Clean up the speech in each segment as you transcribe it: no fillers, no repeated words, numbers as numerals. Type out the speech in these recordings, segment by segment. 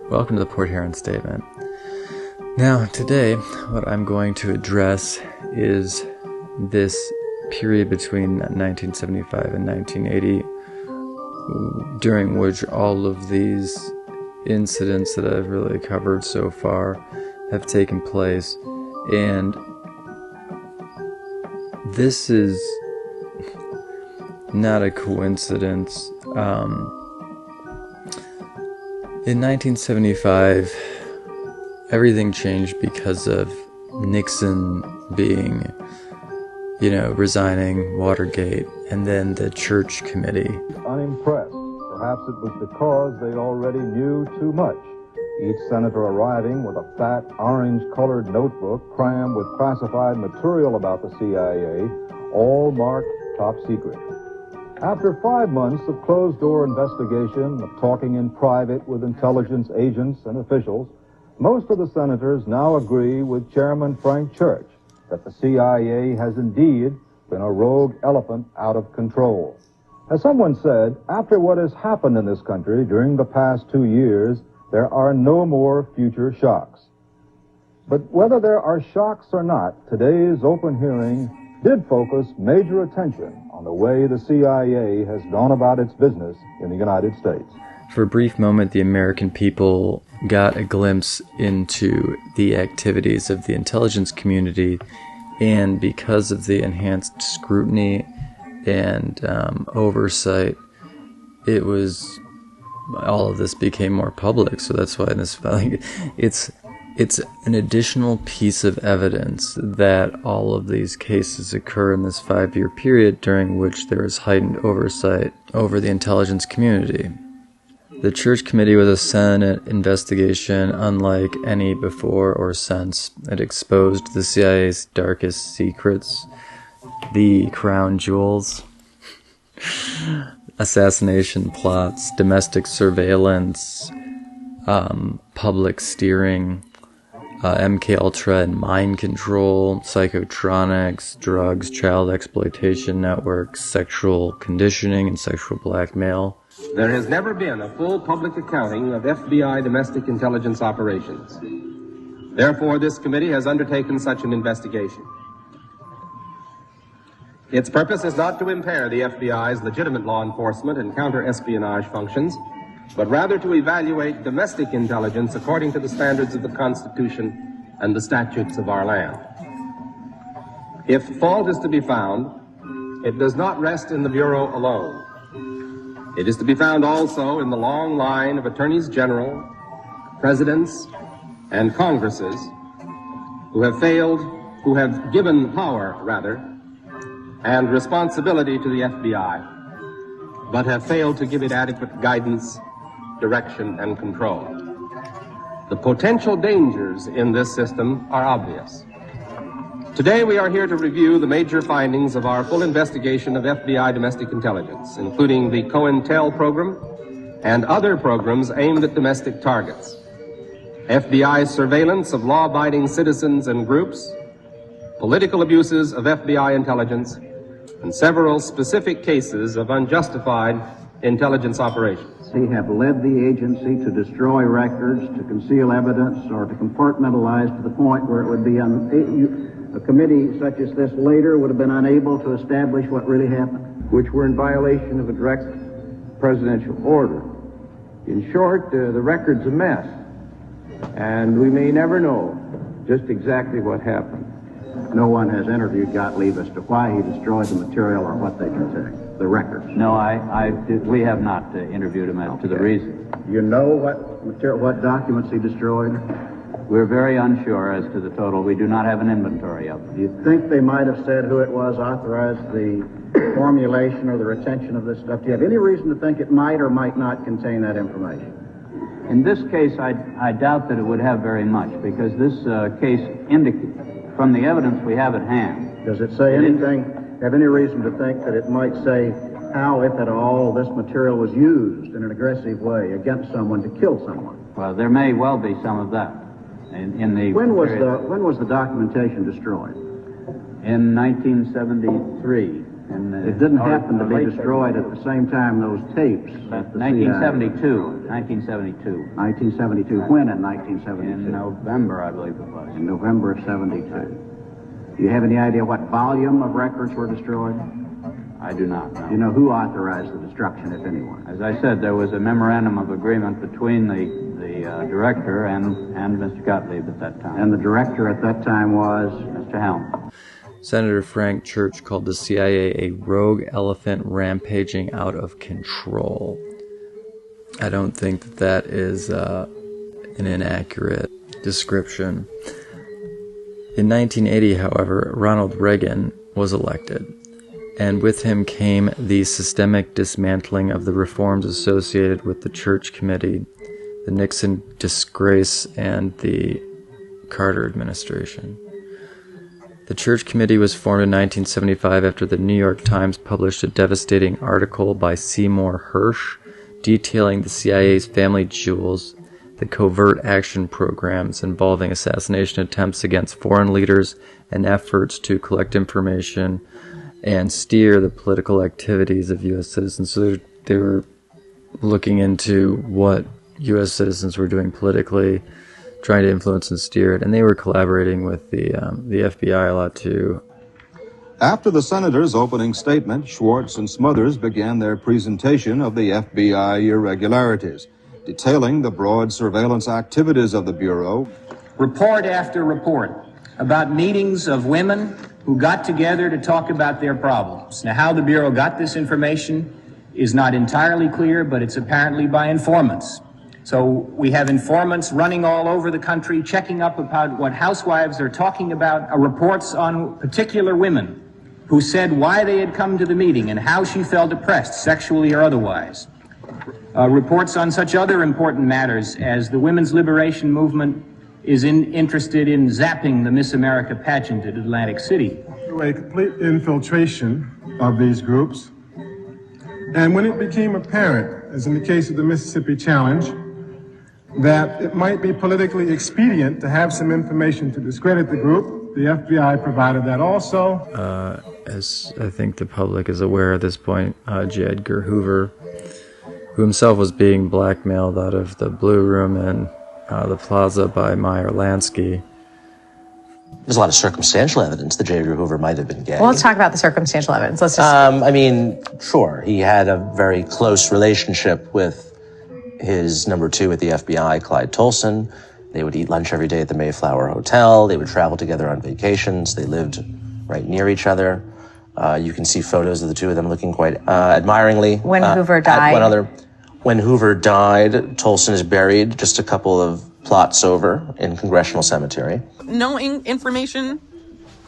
Welcome to the Port Huron Statement. Now, today, what I'm going to address is this period between 1975 and 1980, during which all of these incidents that I've really covered so far have taken place. And this is not a coincidence. In 1975, everything changed because of Nixon being, resigning, Watergate, and then the Church Committee. Unimpressed. Perhaps it was because they already knew too much. Each senator arriving with a fat, orange-colored notebook crammed with classified material about the CIA, all marked top secret. After 5 months of closed-door investigation, of talking in private with intelligence agents and officials, most of the senators now agree with Chairman Frank Church that the CIA has indeed been a rogue elephant out of control. As someone said, after what has happened in this country during the past 2 years, there are no more future shocks. But whether there are shocks or not, today's open hearing did focus major attention on the way the CIA has gone about its business in the United States. For a brief moment, the American people got a glimpse into the activities of the intelligence community, and because of the enhanced scrutiny and oversight, all of this became more public. So that's why it's an additional piece of evidence that all of these cases occur in this 5-year period during which there is heightened oversight over the intelligence community. The Church Committee was a Senate investigation unlike any before or since. It exposed the CIA's darkest secrets, the crown jewels, assassination plots, domestic surveillance, public steering, MKUltra and mind control, psychotronics, drugs, child exploitation networks, sexual conditioning, and sexual blackmail. There has never been a full public accounting of FBI domestic intelligence operations. Therefore, this committee has undertaken such an investigation. Its purpose is not to impair the FBI's legitimate law enforcement and counter-espionage functions, but rather to evaluate domestic intelligence according to the standards of the Constitution and the statutes of our land. If fault is to be found, it does not rest in the Bureau alone. It is to be found also in the long line of attorneys general, presidents, and congresses who have given power, and responsibility to the FBI, but have failed to give it adequate guidance, direction, and control. The potential dangers in this system are obvious. Today we are here to review the major findings of our full investigation of FBI domestic intelligence, including the COINTEL program and other programs aimed at domestic targets, FBI surveillance of law-abiding citizens and groups, political abuses of FBI intelligence, and several specific cases of unjustified intelligence operations. They have led the agency to destroy records, to conceal evidence, or to compartmentalize to the point where it would be a committee such as this later would have been unable to establish what really happened, which were in violation of a direct presidential order. In short, the record's a mess, and we may never know just exactly what happened. No one has interviewed Gottlieb as to why he destroyed the material or what they contain, the records. No, we have not interviewed him as to the reason. You know what documents he destroyed? We're very unsure as to the total. We do not have an inventory of them. Do you think they might have said who it was authorized the formulation or the retention of this stuff? Do you have any reason to think it might or might not contain that information? In this case, I doubt that it would have very much, because this case indicates, from the evidence we have at hand... Does it say anything, have any reason to think that it might say how, if at all, this material was used in an aggressive way against someone to kill someone? Well, there may well be some of that. When was the documentation destroyed? In 1973. It didn't happen to be destroyed at the same time those tapes. 1972. 1972. When in 1972? In November, I believe it was. In November of 72. Do you have any idea what volume of records were destroyed? I do not know. Do you know who authorized the destruction, if anyone? As I said, there was a memorandum of agreement between the director and Mr. Gottlieb at that time. And the director at that time was? Mr. Helm. Senator Frank Church called the CIA a rogue elephant rampaging out of control. I don't think that is an inaccurate description. In 1980, however, Ronald Reagan was elected, and with him came the systemic dismantling of the reforms associated with the Church Committee, the Nixon disgrace, and the Carter administration. The Church Committee was formed in 1975 after the New York Times published a devastating article by Seymour Hersh detailing the CIA's family jewels, the covert action programs involving assassination attempts against foreign leaders, and efforts to collect information and steer the political activities of U.S. citizens. So they were looking into what U.S. citizens were doing politically, trying to influence and steer it, and they were collaborating with the FBI a lot too. After the senator's opening statement, Schwartz and Smothers began their presentation of the FBI irregularities, detailing the broad surveillance activities of the Bureau. Report after report about meetings of women who got together to talk about their problems. Now, how the Bureau got this information is not entirely clear, but it's apparently by informants. So we have informants running all over the country, checking up about what housewives are talking about, reports on particular women who said why they had come to the meeting and how she felt oppressed, sexually or otherwise. Reports on such other important matters as the women's liberation movement is interested in zapping the Miss America pageant at Atlantic City. Through a complete infiltration of these groups, and when it became apparent, as in the case of the Mississippi Challenge, that it might be politically expedient to have some information to discredit the group, the FBI provided that also. As I think the public is aware at this point, J. Edgar Hoover, who himself was being blackmailed out of the Blue Room and the Plaza by Meyer Lansky. There's a lot of circumstantial evidence that J. Edgar Hoover might have been gay. Well, let's talk about the circumstantial evidence. Let's just. I mean, sure, he had a very close relationship with his number two at the FBI, Clyde Tolson. They would eat lunch every day at the Mayflower Hotel. They would travel together on vacations. They lived right near each other. You can see photos of the two of them looking quite admiringly. When Hoover died. When Hoover died, Tolson is buried just a couple of plots over in Congressional Cemetery. Knowing information,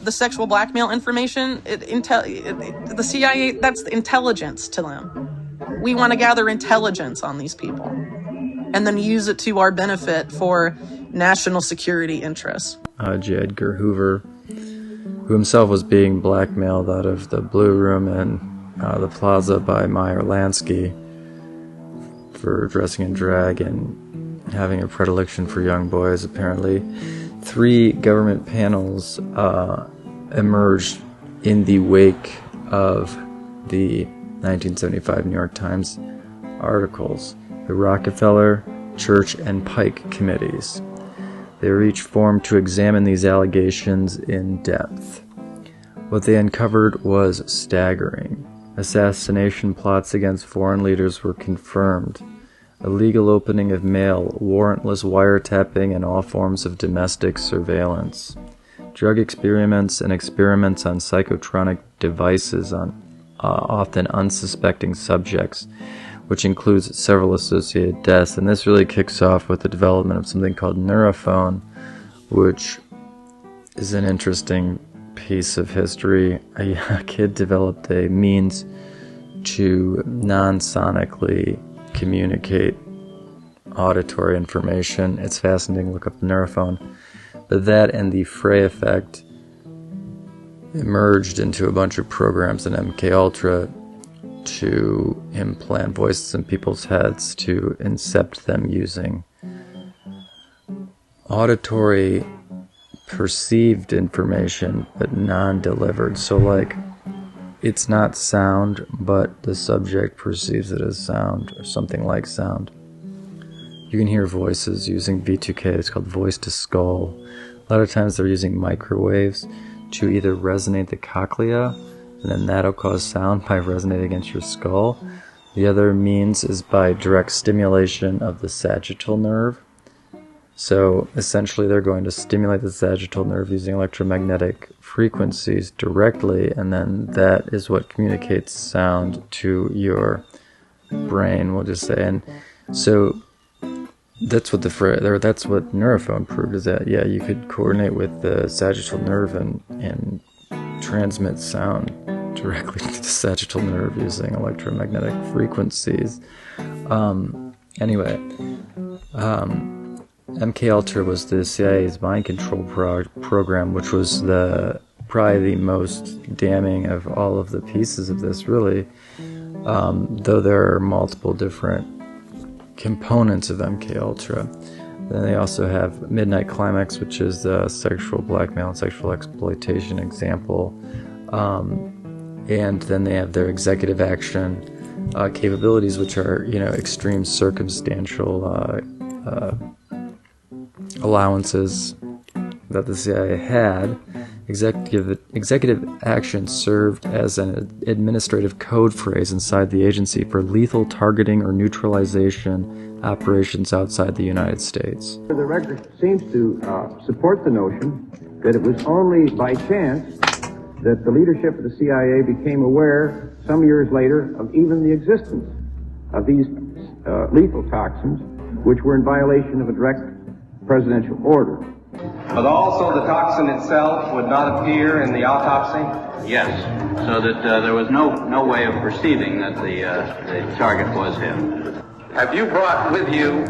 the sexual blackmail information, the CIA, that's intelligence to them. We want to gather intelligence on these people and then use it to our benefit for national security interests. J. Edgar Hoover, who himself was being blackmailed out of the Blue Room and the Plaza by Meyer Lansky for dressing in drag and having a predilection for young boys, apparently. 3 government panels emerged in the wake of the 1975 New York Times articles, the Rockefeller, Church, and Pike Committees. They were each formed to examine these allegations in depth. What they uncovered was staggering. Assassination plots against foreign leaders were confirmed. Illegal opening of mail, warrantless wiretapping, and all forms of domestic surveillance. Drug experiments and experiments on psychotronic devices on often unsuspecting subjects, which includes several associated deaths. And this really kicks off with the development of something called neurophone, which is an interesting piece of history. A kid developed a means to non-sonically communicate auditory information. It's fascinating. Look up the neurophone. But that and the Frey effect emerged into a bunch of programs in MKUltra to implant voices in people's heads to incept them using auditory perceived information but non-delivered. So like it's not sound, but the subject perceives it as sound, or something like sound. You can hear voices using V2K, it's called voice to skull. A lot of times they're using microwaves to either resonate the cochlea, and then that'll cause sound by resonating against your skull. The other means is by direct stimulation of the sagittal nerve. So essentially they're going to stimulate the sagittal nerve using electromagnetic frequencies directly, and then that is what communicates sound to your brain, we'll just say. And so that's what Neurophone proved, is that, yeah, you could coordinate with the sagittal nerve and transmit sound directly to the sagittal nerve using electromagnetic frequencies. MKUltra was the CIA's mind control program, which was probably the most damning of all of the pieces of this, really. Though there are multiple different components of MKUltra. Then they also have Midnight Climax, which is the sexual blackmail and sexual exploitation example. And then they have their executive action capabilities, which are, extreme circumstantial allowances that the CIA had. Executive action served as an administrative code phrase inside the agency for lethal targeting or neutralization operations outside the United States. The record seems to support the notion that it was only by chance that the leadership of the CIA became aware some years later of even the existence of these lethal toxins, which were in violation of a direct presidential order. But also the toxin itself would not appear in the autopsy? Yes, so that there was no way of perceiving that the target was him. Have you brought with you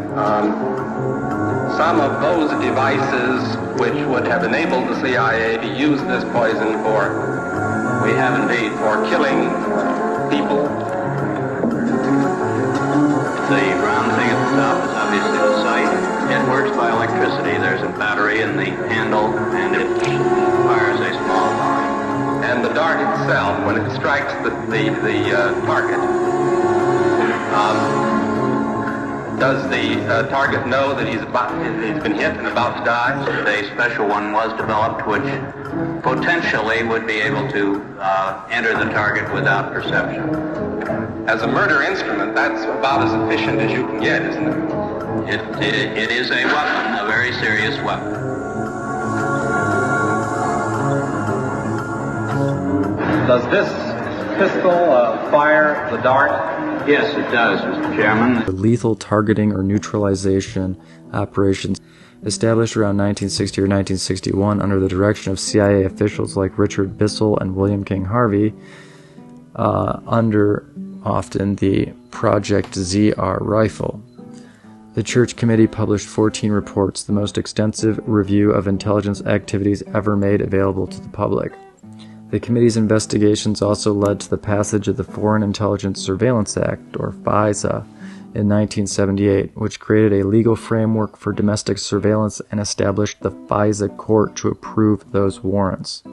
some of those devices which would have enabled the CIA to use this poison for? We have indeed. For killing people? The round thing at the top is obviously the sight. It works by electricity. There's a battery in the handle, and it fires a small dart. And the dart itself, when it strikes the target, does the target know that he's been hit and about to die? A special one was developed, which potentially would be able to enter the target without perception. As a murder instrument, that's about as efficient as you can get, isn't it? It is a weapon, a very serious weapon. Does this pistol fire the dart? Yes, it does, Mr. Chairman. Lethal targeting or neutralization operations established around 1960 or 1961 under the direction of CIA officials like Richard Bissell and William King Harvey, under often the Project ZR rifle. The Church Committee published 14 reports, the most extensive review of intelligence activities ever made available to the public. The committee's investigations also led to the passage of the Foreign Intelligence Surveillance Act, or FISA, in 1978, which created a legal framework for domestic surveillance and established the FISA court to approve those warrants.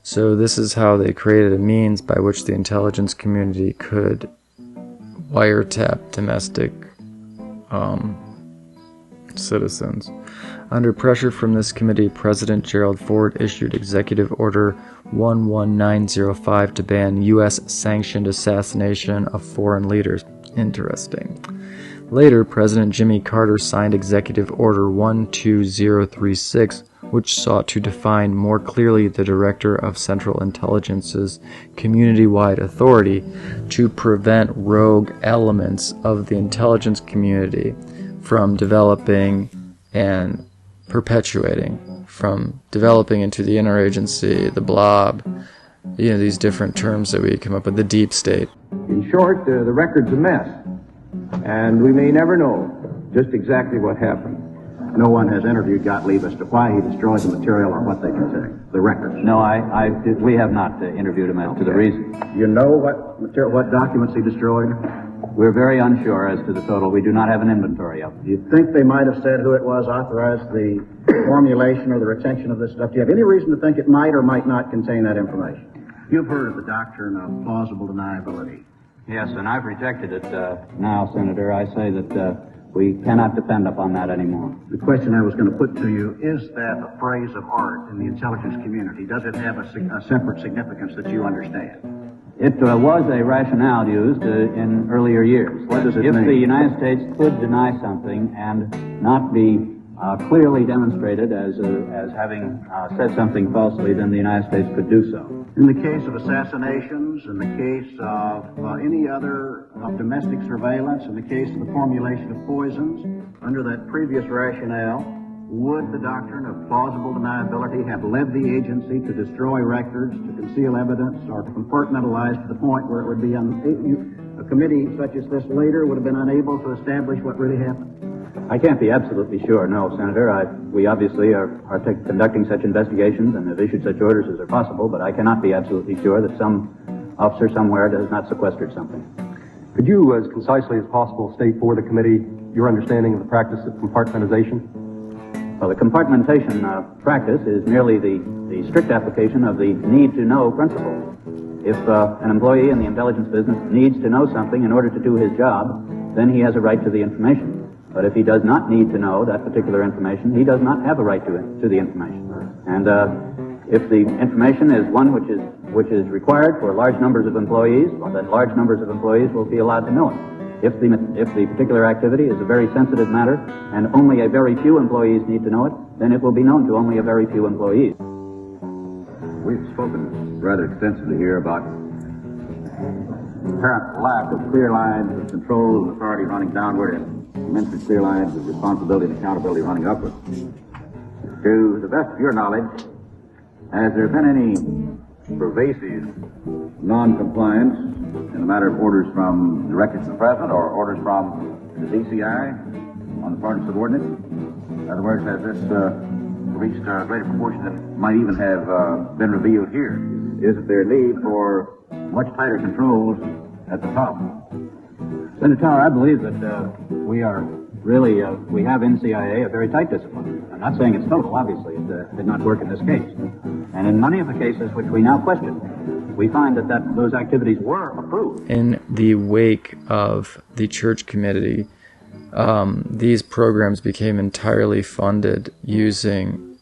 So this is how they created a means by which the intelligence community could wiretap domestic citizens. Under pressure from this committee, President Gerald Ford issued Executive Order 11905 to ban U.S.-sanctioned assassination of foreign leaders. Interesting. Later, President Jimmy Carter signed Executive Order 12036, which sought to define more clearly the Director of Central Intelligence's community-wide authority to prevent rogue elements of the intelligence community from developing and perpetuating, from developing into the interagency, the blob, these different terms that we come up with, the deep state. In short, the record's a mess, and we may never know just exactly what happened. No one has interviewed Gottlieb as to why he destroyed the material or what they contain, the records. No, we have not interviewed him as to the reason. You know what documents he destroyed? We're very unsure as to the total. We do not have an inventory of them. Do you think they might have said who it was authorized the formulation or the retention of this stuff? Do you have any reason to think it might or might not contain that information? You've heard of the doctrine of plausible deniability. Yes, and I've rejected it now, Senator. I say that we cannot depend upon that anymore. The question I was going to put to you, is that a phrase of art in the intelligence community? Does it have a separate significance that you understand? It was a rationale used in earlier years. What does it mean? If the United States could deny something and not be clearly demonstrated as having said something falsely, then the United States could do so. In the case of assassinations, in the case of any other domestic surveillance, in the case of the formulation of poisons, under that previous rationale, would the doctrine of plausible deniability have led the agency to destroy records, to conceal evidence, or to compartmentalize to the point where it would be a committee such as this later would have been unable to establish what really happened? I can't be absolutely sure, no, Senator. We obviously are conducting such investigations and have issued such orders as are possible, but I cannot be absolutely sure that some officer somewhere has not sequestered something. Could you, as concisely as possible, state for the committee your understanding of the practice of compartmentalization? Well, the compartmentation practice is merely the strict application of the need-to-know principle. If an employee in the intelligence business needs to know something in order to do his job, then he has a right to the information. But if he does not need to know that particular information, he does not have a right to the information. And if the information is one which is required for large numbers of employees, well, then large numbers of employees will be allowed to know it. If the particular activity is a very sensitive matter and only a very few employees need to know it, then it will be known to only a very few employees. We've spoken rather extensively here about apparent lack of clear lines of control and authority running downward and immensely clear lines of responsibility and accountability running upward. To the best of your knowledge, has there been any pervasive non-compliance in the matter of orders from directives from the President or orders from the DCI on the part of subordinates? In other words, has this reached a greater proportion than might even have been revealed here? Is there need for much tighter controls at the top? Senator Tower, I believe that we have in CIA a very tight discipline. I'm not saying it's total, obviously. It did not work in this case. And in many of the cases which we now question, we find that those activities were approved. In the wake of the Church Committee, these programs became entirely funded using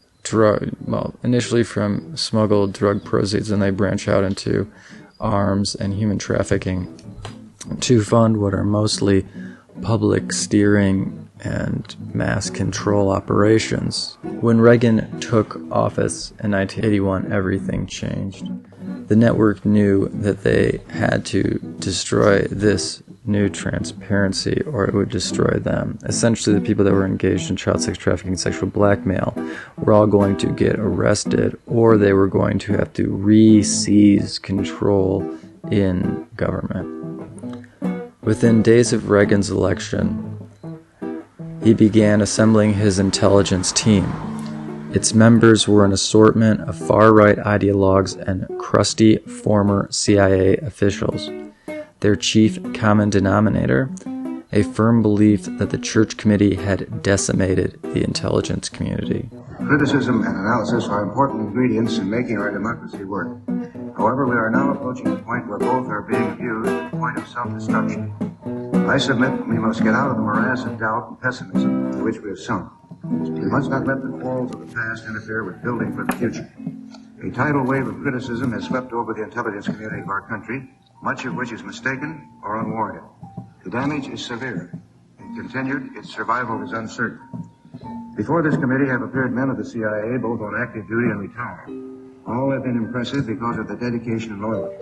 initially from smuggled drug proceeds, and they branch out into arms and human trafficking to fund what are mostly public steering and mass control operations. When Reagan took office in 1981, everything changed. The network knew that they had to destroy this new transparency or it would destroy them. Essentially, the people that were engaged in child sex trafficking and sexual blackmail were all going to get arrested, or they were going to have to re-seize control in government. Within days of Reagan's election, he began assembling his intelligence team. Its members were an assortment of far-right ideologues and crusty former CIA officials. Their chief common denominator, a firm belief that the Church Committee had decimated the intelligence community. Criticism and analysis are important ingredients in making our democracy work. However, we are now approaching a point where both are being abused to the point of self-destruction. I submit we must get out of the morass of doubt and pessimism to which we have sunk. We must not let the quarrels of the past interfere with building for the future. A tidal wave of criticism has swept over the intelligence community of our country, much of which is mistaken or unwarranted. The damage is severe. If continued, its survival is uncertain. Before this committee have appeared men of the CIA, both on active duty and retired. All have been impressive because of the dedication and loyalty.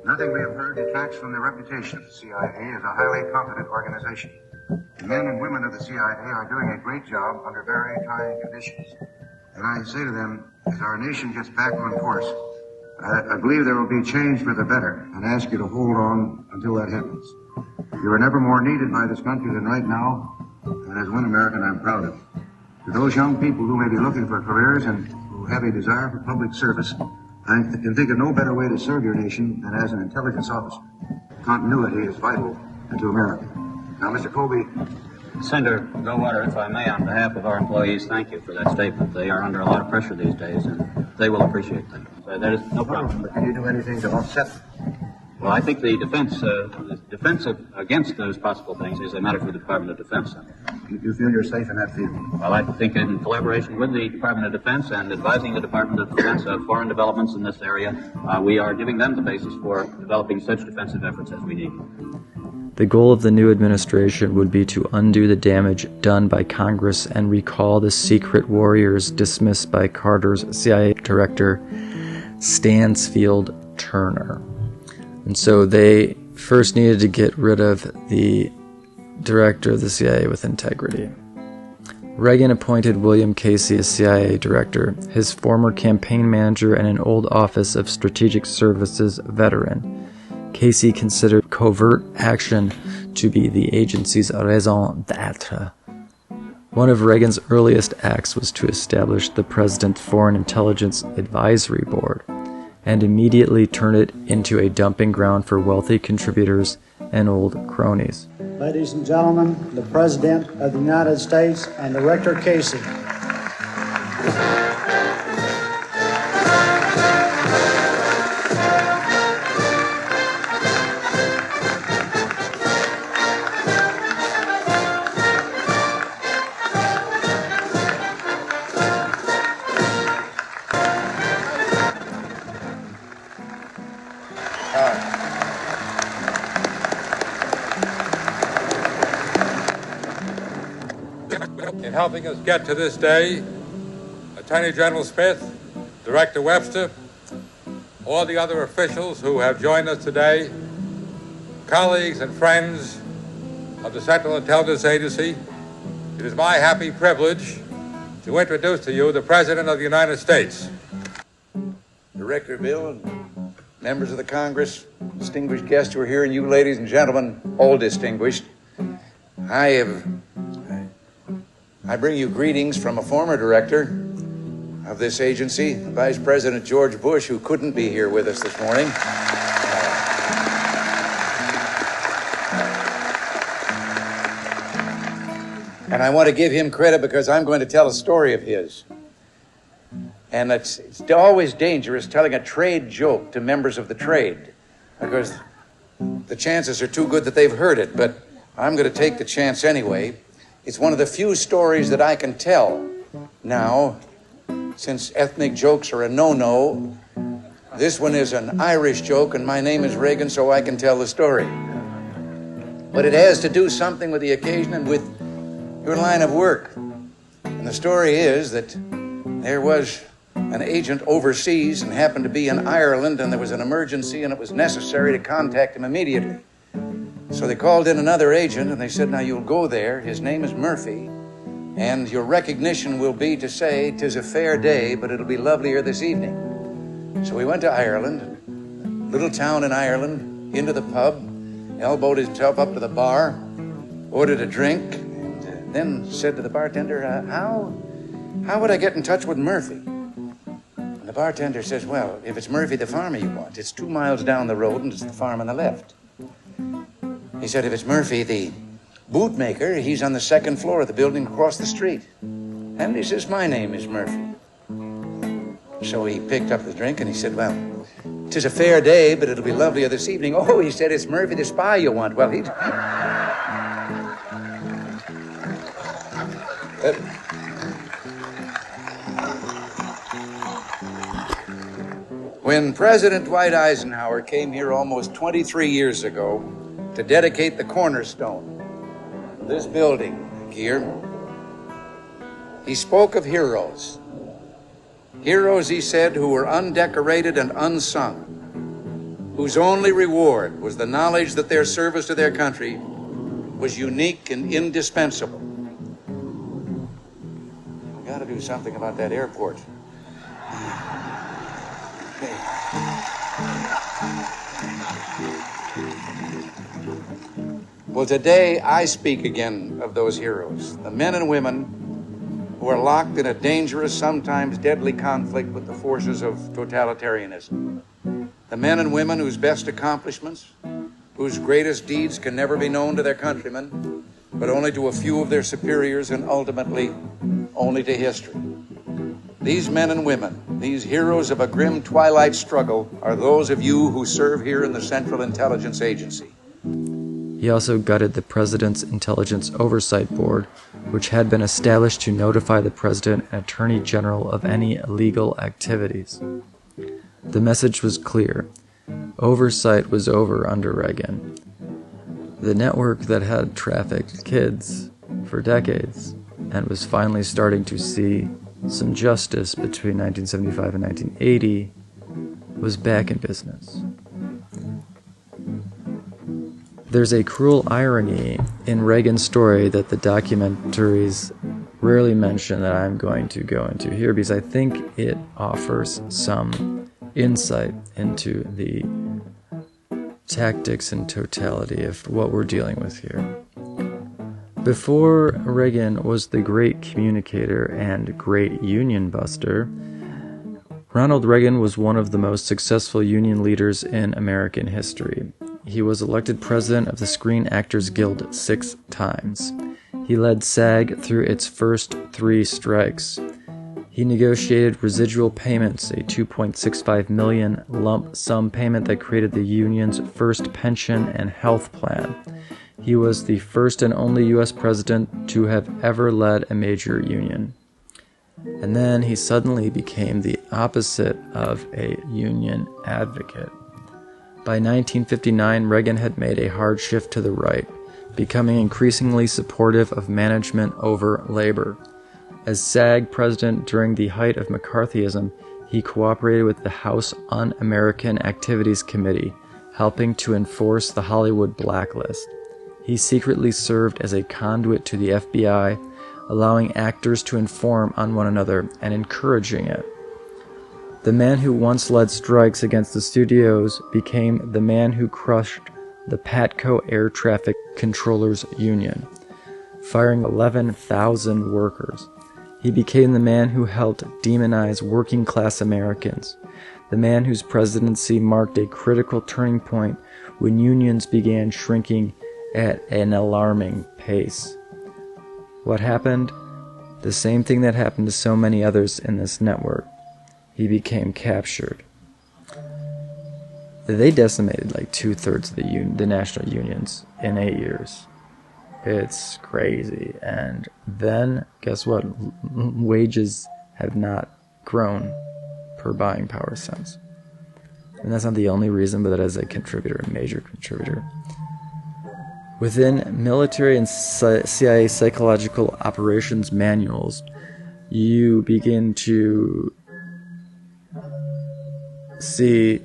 Nothing we have heard detracts from the reputation of the CIA as a highly competent organization. The men and women of the CIA are doing a great job under very trying conditions. And I say to them, as our nation gets back on course, I believe there will be change for the better, and ask you to hold on until that happens. You are never more needed by this country than right now, and as one American I'm proud of. To those young people who may be looking for careers and who have a desire for public service, I can think of no better way to serve your nation than as an intelligence officer. Continuity is vital to America. Now, Mr. Colby. Senator Goldwater, if I may, on behalf of our employees, thank you for that statement. They are under a lot of pressure these days, and they will appreciate that. that is no problem. But can you do anything to offset them? Well, I think the defense against those possible things is a matter for the Department of Defense. You feel you're safe in that field? Well, I think in collaboration with the Department of Defense and advising the Department of Defense of foreign developments in this area, we are giving them the basis for developing such defensive efforts as we need. The goal of the new administration would be to undo the damage done by Congress and recall the secret warriors dismissed by Carter's CIA Director Stansfield Turner. And so they first needed to get rid of the director of the CIA with integrity. Reagan appointed William Casey as CIA director, his former campaign manager and an old Office of Strategic Services veteran. Casey considered covert action to be the agency's raison d'etre. One of Reagan's earliest acts was to establish the President Foreign Intelligence Advisory Board, and immediately turn it into a dumping ground for wealthy contributors and old cronies. Ladies and gentlemen, the President of the United States and Director Casey. In helping us get to this day, Attorney General Smith, Director Webster, all the other officials who have joined us today, colleagues and friends of the Central Intelligence Agency, it is my happy privilege to introduce to you the President of the United States. Director Bill and members of the Congress, distinguished guests who are here, and you ladies and gentlemen, all distinguished, I bring you greetings from a former director of this agency, Vice President George Bush, who couldn't be here with us this morning. And I want to give him credit because I'm going to tell a story of his. And it's always dangerous telling a trade joke to members of the trade because the chances are too good that they've heard it, but I'm going to take the chance anyway. It's one of the few stories that I can tell now, since ethnic jokes are a no-no. This one is an Irish joke, and my name is Reagan, so I can tell the story. But it has to do something with the occasion and with your line of work. And the story is that there was an agent overseas and happened to be in Ireland, and there was an emergency, and it was necessary to contact him immediately. So they called in another agent, and they said, now you'll go there. His name is Murphy, and your recognition will be to say, 'tis a fair day, but it'll be lovelier this evening. So we went to Ireland, little town in Ireland, into the pub, elbowed himself up to the bar, ordered a drink, and then said to the bartender, how would I get in touch with Murphy? And the bartender says, well, if it's Murphy the farmer you want, it's 2 miles down the road, and it's the farm on the left. He said, if it's Murphy, the bootmaker, he's on the 2nd floor of the building across the street. And he says, my name is Murphy. So he picked up the drink and he said, well, 'tis a fair day, but it'll be lovelier this evening. Oh, he said, it's Murphy the spy you want. Well, when President Dwight Eisenhower came here almost 23 years ago to dedicate the cornerstone of this building here, he spoke of heroes. Heroes, he said, who were undecorated and unsung, whose only reward was the knowledge that their service to their country was unique and indispensable. We've got to do something about that airport. Okay. Well, today I speak again of those heroes, the men and women who are locked in a dangerous, sometimes deadly conflict with the forces of totalitarianism. The men and women whose best accomplishments, whose greatest deeds can never be known to their countrymen, but only to a few of their superiors and ultimately only to history. These men and women These heroes of a grim twilight struggle are those of you who serve here in the Central Intelligence Agency. He also gutted the President's Intelligence Oversight Board, which had been established to notify the President and Attorney General of any illegal activities. The message was clear. Oversight was over under Reagan. The network that had trafficked kids for decades and was finally starting to see some justice between 1975 and 1980 was back in business. There's a cruel irony in Reagan's story that the documentaries rarely mention that I'm going to go into here, because I think it offers some insight into the tactics and totality of what we're dealing with here. Before Reagan was the great communicator and great union buster, Ronald Reagan was one of the most successful union leaders in American history. He was elected president of the Screen Actors Guild 6 times. He led SAG through its first 3 strikes. He negotiated residual payments, a $2.65 million lump sum payment that created the union's first pension and health plan. He was the first and only U.S. president to have ever led a major union. And then he suddenly became the opposite of a union advocate. By 1959, Reagan had made a hard shift to the right, becoming increasingly supportive of management over labor. As SAG president during the height of McCarthyism, he cooperated with the House Un-American Activities Committee, helping to enforce the Hollywood blacklist. He secretly served as a conduit to the FBI, allowing actors to inform on one another and encouraging it. The man who once led strikes against the studios became the man who crushed the Patco Air Traffic Controllers Union, firing 11,000 workers. He became the man who helped demonize working-class Americans, the man whose presidency marked a critical turning point when unions began shrinking at an alarming pace. What happened? The same thing that happened to so many others in this network. He became captured. They decimated like 2/3 of the national unions in 8 years. It's crazy. And then, guess what? Wages have not grown per buying power since. And that's not the only reason, but that is a contributor, a major contributor. Within military and CIA psychological operations manuals, you begin to see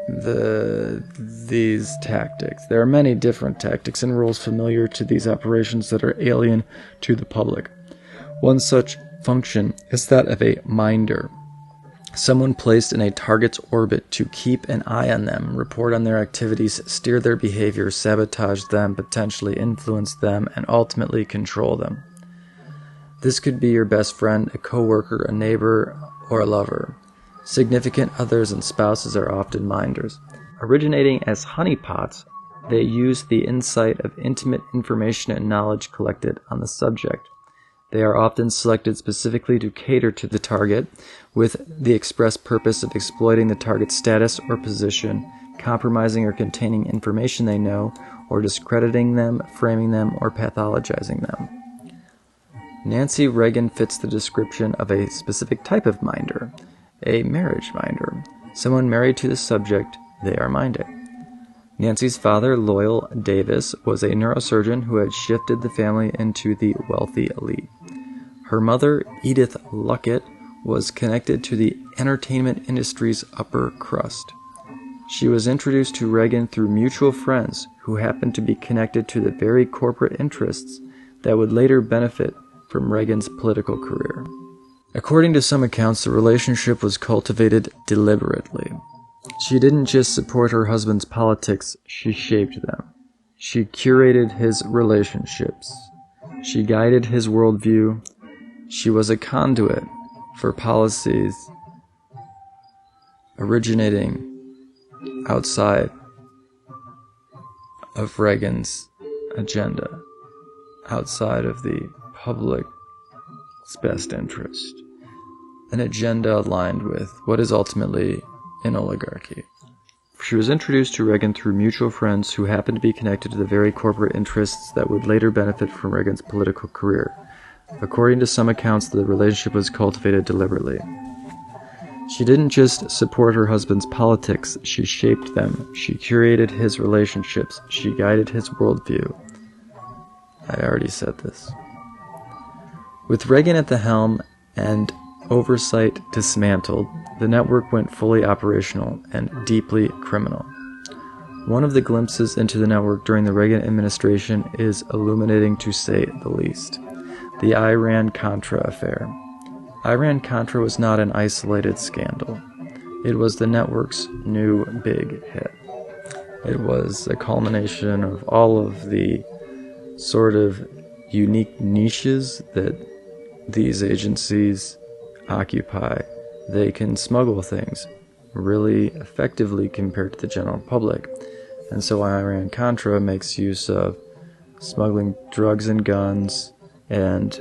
these tactics. There are many different tactics and rules familiar to these operations that are alien to the public. One such function is that of a minder, someone placed in a target's orbit to keep an eye on them, report on their activities, steer their behavior, sabotage them, potentially influence them, and ultimately control them. This could be your best friend, a coworker, a neighbor, or a lover. Significant others and spouses are often minders. Originating as honeypots, they use the insight of intimate information and knowledge collected on the subject. They are often selected specifically to cater to the target, with the express purpose of exploiting the target's status or position, compromising or containing information they know, or discrediting them, framing them, or pathologizing them. Nancy Reagan fits the description of a specific type of minder, a marriage minder. Someone married to the subject they are minding. Nancy's father, Loyal Davis, was a neurosurgeon who had shifted the family into the wealthy elite. Her mother, Edith Luckett, was connected to the entertainment industry's upper crust. She was introduced to Reagan through mutual friends who happened to be connected to the very corporate interests that would later benefit from Reagan's political career. According to some accounts, the relationship was cultivated deliberately. She didn't just support her husband's politics, she shaped them. She curated his relationships. She guided his worldview. She was a conduit for policies originating outside of Reagan's agenda, outside of the public's best interest. an agenda aligned with what is ultimately an oligarchy. She was introduced to Reagan through mutual friends who happened to be connected to the very corporate interests that would later benefit from Reagan's political career. According to some accounts, the relationship was cultivated deliberately. She didn't just support her husband's politics, she shaped them. She curated his relationships. She guided his worldview. I already said this. With Reagan at the helm and oversight dismantled, the network went fully operational and deeply criminal. One of the glimpses into the network during the Reagan administration is illuminating, to say the least. The Iran-Contra affair. Iran-Contra was not an isolated scandal. It was the network's new big hit. It was a culmination of all of the sort of unique niches that these agencies occupy. They can smuggle things really effectively compared to the general public. And so Iran-Contra makes use of smuggling drugs and guns and,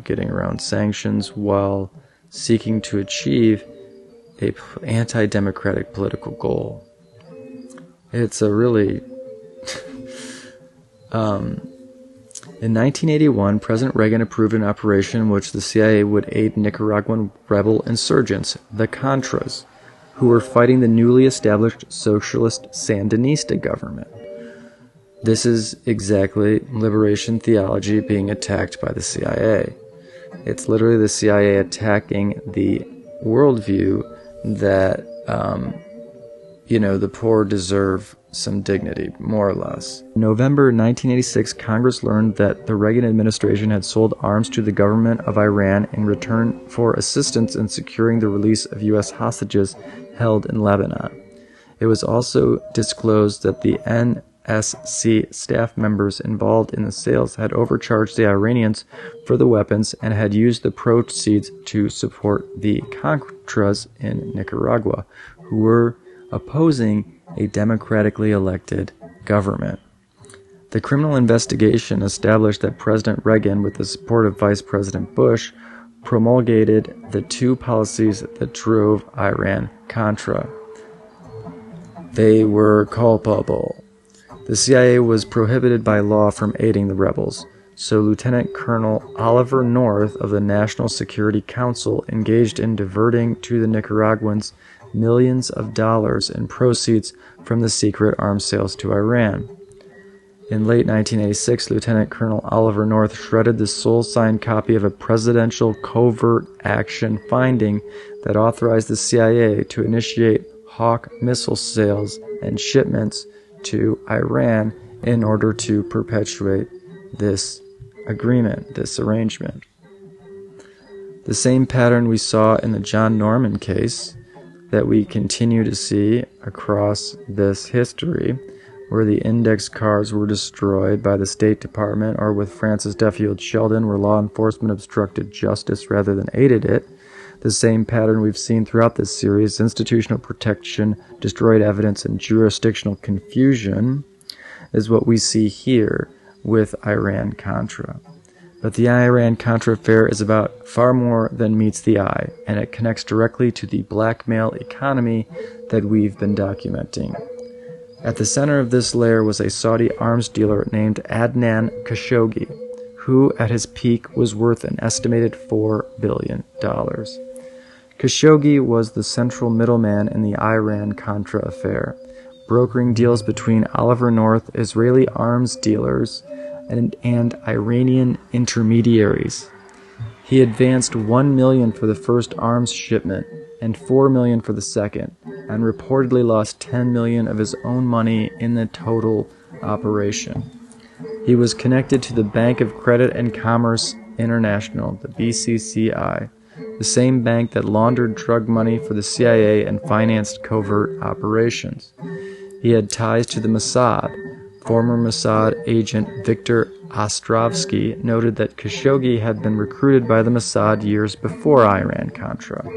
getting around sanctions while seeking to achieve a anti-democratic political goal. It's a really... In 1981, President Reagan approved an operation in which the CIA would aid Nicaraguan rebel insurgents, the Contras, who were fighting the newly established socialist Sandinista government. This is exactly liberation theology being attacked by the CIA. It's literally the CIA attacking the worldview that, the poor deserve some dignity, more or less. In November 1986, Congress learned that the Reagan administration had sold arms to the government of Iran in return for assistance in securing the release of U.S. hostages held in Lebanon. It was also disclosed that the NSC staff members involved in the sales had overcharged the Iranians for the weapons and had used the proceeds to support the Contras in Nicaragua, who were opposing a democratically elected government. The criminal investigation established that President Reagan, with the support of Vice President Bush, promulgated the two policies that drove Iran-Contra. They were culpable. The CIA was prohibited by law from aiding the rebels, so Lieutenant Colonel Oliver North of the National Security Council engaged in diverting to the Nicaraguans millions of dollars in proceeds from the secret arms sales to Iran. In late 1986, Lieutenant Colonel Oliver North shredded the sole signed copy of a presidential covert action finding that authorized the CIA to initiate Hawk missile sales and shipments to Iran in order to perpetuate this agreement, this arrangement. The same pattern we saw in the John Norman case that we continue to see across this history, where the index cards were destroyed by the State Department, or with Francis Duffield Sheldon, where law enforcement obstructed justice rather than aided it. The same pattern we've seen throughout this series: institutional protection, destroyed evidence, and jurisdictional confusion, is what we see here with Iran-Contra. But the Iran-Contra affair is about far more than meets the eye, and it connects directly to the blackmail economy that we've been documenting. At the center of this layer was a Saudi arms dealer named Adnan Khashoggi, who at his peak was worth an estimated $4 billion. Khashoggi was the central middleman in the Iran-Contra affair, brokering deals between Oliver North, Israeli arms dealers, and Iranian intermediaries. He advanced $1 million for the first arms shipment and $4 million for the second, and reportedly lost $10 million of his own money in the total operation. He was connected to the Bank of Credit and Commerce International, the BCCI, the same bank that laundered drug money for the CIA and financed covert operations. He had ties to the Mossad. Former Mossad agent Viktor Ostrovsky noted that Khashoggi had been recruited by the Mossad years before Iran-Contra.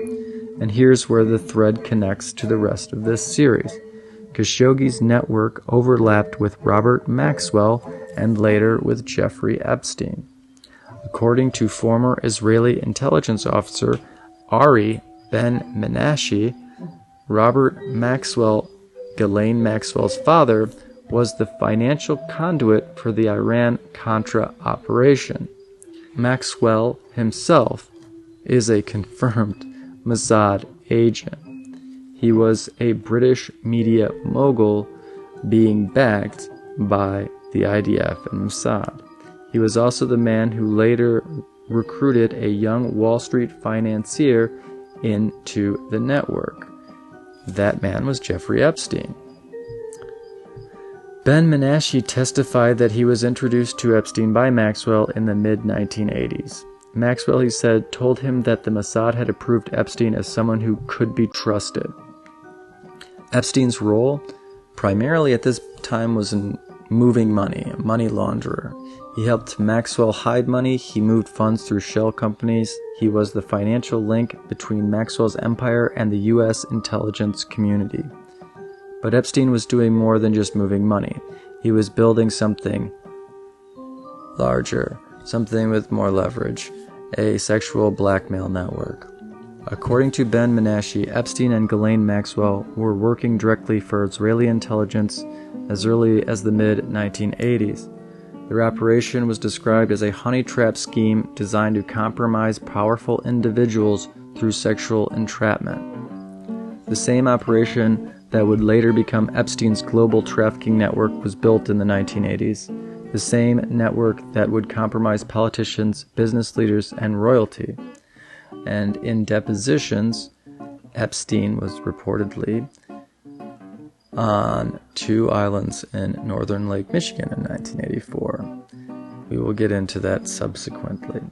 And here's where the thread connects to the rest of this series. Khashoggi's network overlapped with Robert Maxwell and later with Jeffrey Epstein. According to former Israeli intelligence officer Ari Ben Menashe, Robert Maxwell, Ghislaine Maxwell's father, was the financial conduit for the Iran-Contra operation. Maxwell himself is a confirmed Mossad agent. He was a British media mogul being backed by the IDF and Mossad. He was also the man who later recruited a young Wall Street financier into the network. That man was Jeffrey Epstein. Ben Menashe testified that he was introduced to Epstein by Maxwell in the mid-1980s. Maxwell, he said, told him that the Mossad had approved Epstein as someone who could be trusted. Epstein's role, primarily at this time, was in moving money, a money launderer. He helped Maxwell hide money, he moved funds through shell companies, he was the financial link between Maxwell's empire and the U.S. intelligence community. But Epstein was doing more than just moving money. He was building something larger, something with more leverage, a sexual blackmail network. According to Ben Menashe, Epstein and Ghislaine Maxwell were working directly for Israeli intelligence as early as the mid-1980s. Their operation was described as a honey trap scheme designed to compromise powerful individuals through sexual entrapment. The same operation that would later become Epstein's global trafficking network was built in the 1980s, the same network that would compromise politicians, business leaders, and royalty. And in depositions, Epstein was reportedly on 2 islands in northern Lake Michigan in 1984. We will get into that subsequently.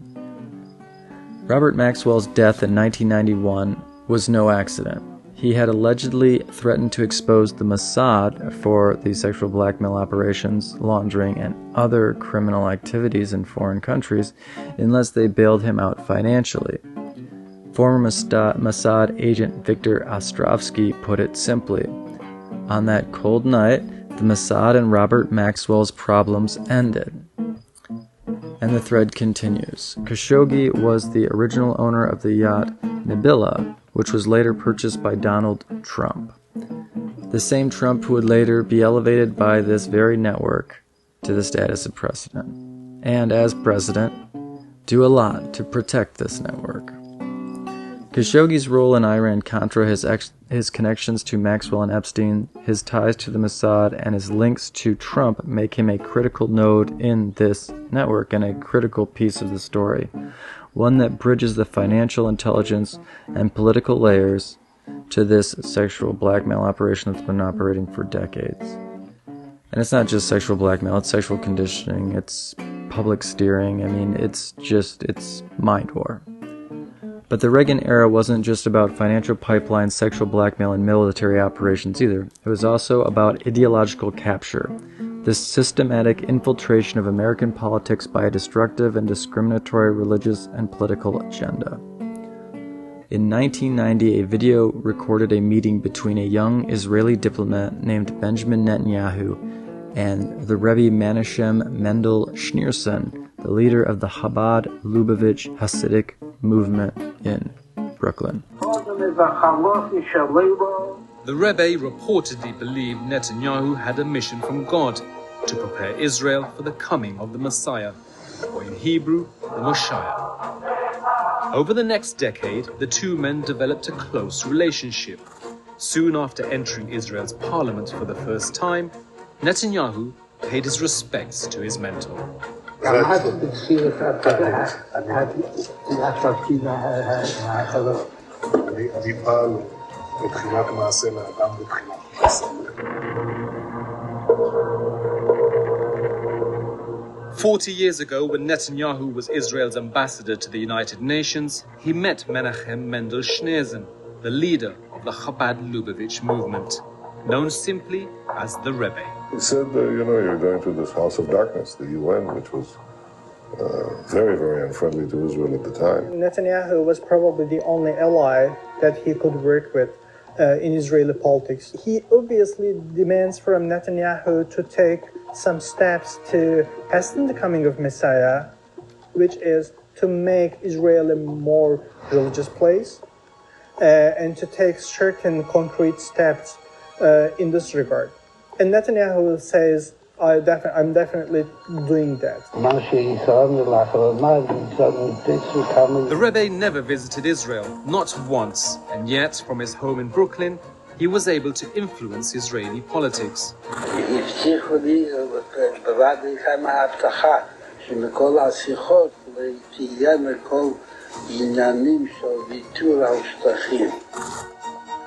Robert Maxwell's death in 1991 was no accident. He had allegedly threatened to expose the Mossad for the sexual blackmail operations, laundering, and other criminal activities in foreign countries unless they bailed him out financially. Former Mossad agent Viktor Ostrovsky put it simply, on that cold night, the Mossad and Robert Maxwell's problems ended. And the thread continues. Khashoggi was the original owner of the yacht Nabila, which was later purchased by Donald Trump. The same Trump who would later be elevated by this very network to the status of president. And as president, do a lot to protect this network. Khashoggi's role in Iran-Contra, his connections to Maxwell and Epstein, his ties to the Mossad, and his links to Trump make him a critical node in this network and a critical piece of the story, one that bridges the financial, intelligence, and political layers to this sexual blackmail operation that's been operating for decades. And it's not just sexual blackmail, it's sexual conditioning, it's public steering, it's mind war. But the Reagan era wasn't just about financial pipelines, sexual blackmail, and military operations either. It was also about ideological capture, the systematic infiltration of American politics by a destructive and discriminatory religious and political agenda. In 1990, a video recorded a meeting between a young Israeli diplomat named Benjamin Netanyahu and the Rebbe Menachem Mendel Schneerson, the leader of the Chabad Lubavitch Hasidic movement in Brooklyn. The Rebbe reportedly believed Netanyahu had a mission from God to prepare Israel for the coming of the Messiah, or in Hebrew, the Moshiach. Over the next decade, the two men developed a close relationship. Soon after entering Israel's parliament for the first time, Netanyahu paid his respects to his mentor. "40 years ago, when Netanyahu was Israel's ambassador to the United Nations, he met Menachem Mendel Schneerson, the leader of the Chabad Lubavitch movement, known simply as the Rebbe. He said, you're going to this house of darkness, the UN, which was very, very unfriendly to Israel at the time. Netanyahu was probably the only ally that he could work with in Israeli politics. He obviously demands from Netanyahu to take some steps to hasten the coming of Messiah, which is to make Israel a more religious place, and to take certain concrete steps in this regard. And Netanyahu says, I'm definitely doing that. The Rebbe never visited Israel, not once, and yet, from his home in Brooklyn, he was able to influence Israeli politics.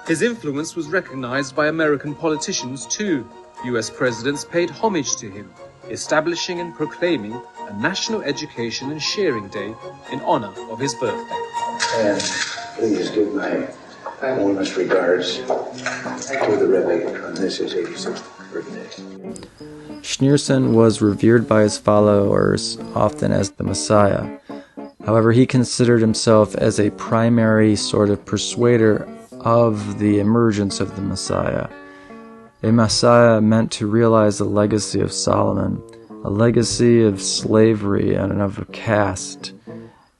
His influence was recognized by American politicians too. US presidents paid homage to him, establishing and proclaiming a National Education and Sharing Day in honor of his birthday. And please give my warmest regards to the Rebbe on this his 86th birthday. Schneerson was revered by his followers often as the Messiah. However, he considered himself as a primary sort of persuader of the emergence of the Messiah. A Messiah meant to realize the legacy of Solomon, a legacy of slavery and of a caste.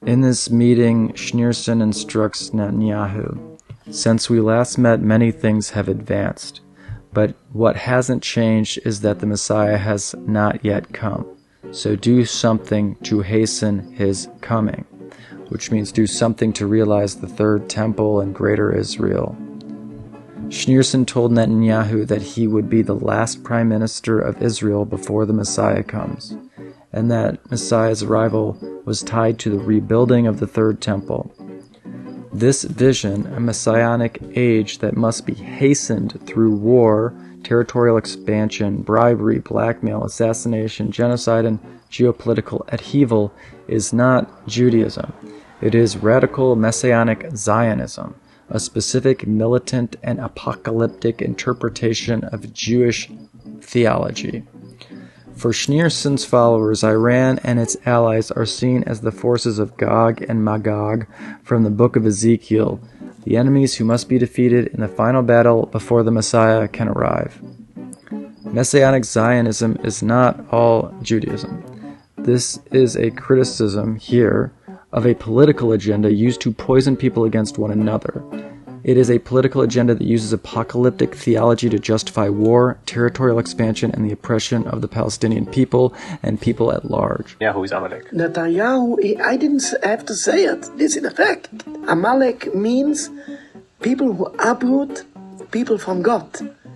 In this meeting, Schneerson instructs Netanyahu, "Since we last met, many things have advanced, but what hasn't changed is that the Messiah has not yet come. So do something to hasten his coming," which means do something to realize the third temple and greater Israel. Schneerson told Netanyahu that he would be the last prime minister of Israel before the Messiah comes, and that Messiah's arrival was tied to the rebuilding of the third temple. This vision, a messianic age that must be hastened through war, territorial expansion, bribery, blackmail, assassination, genocide, and geopolitical upheaval, is not Judaism. It is radical messianic Zionism, a specific militant and apocalyptic interpretation of Jewish theology. For Schneerson's followers, Iran and its allies are seen as the forces of Gog and Magog from the book of Ezekiel, the enemies who must be defeated in the final battle before the Messiah can arrive. Messianic Zionism is not all Judaism. This is a criticism here of a political agenda used to poison people against one another. It is a political agenda that uses apocalyptic theology to justify war, territorial expansion, and the oppression of the Palestinian people and people at large. Netanyahu is Amalek. Netanyahu, I didn't have to say it. This is a fact. Amalek means people who uproot people from God.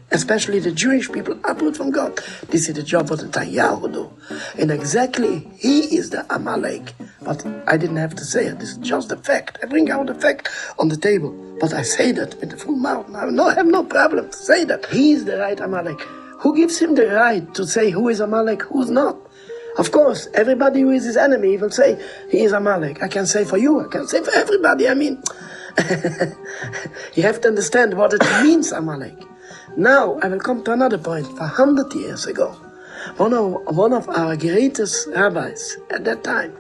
Especially the Jewish people uproot from God. This is the job of Netanyahu do. And exactly, he is the Amalek. But I didn't have to say it. This is just a fact. I bring out the fact on the table. But I say that with the full mouth. I have no problem to say that. He is the right Amalek. Who gives him the right to say who is Amalek, who's not? Of course, everybody who is his enemy will say he is Amalek. I can say for you. I can say for everybody. I mean, you have to understand what it means, Amalek. Now, I will come to another point. 100 years ago, one of our greatest rabbis at that time,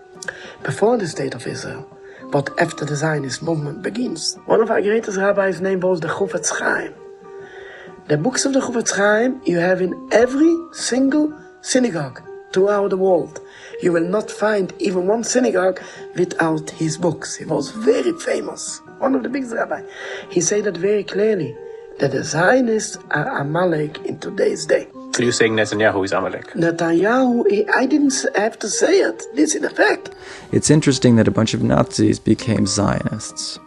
before the State of Israel, but after the Zionist movement begins, one of our greatest rabbis' name was the Chofetz Chaim. The books of the Chofetz Chaim you have in every single synagogue throughout the world. You will not find even one synagogue without his books. He was very famous, one of the biggest rabbis. He said that very clearly, that the Zionists are Amalek in today's day. So you're saying Netanyahu is Amalek? Netanyahu, I didn't have to say it. This is a fact. It's interesting that a bunch of Nazis became Zionists.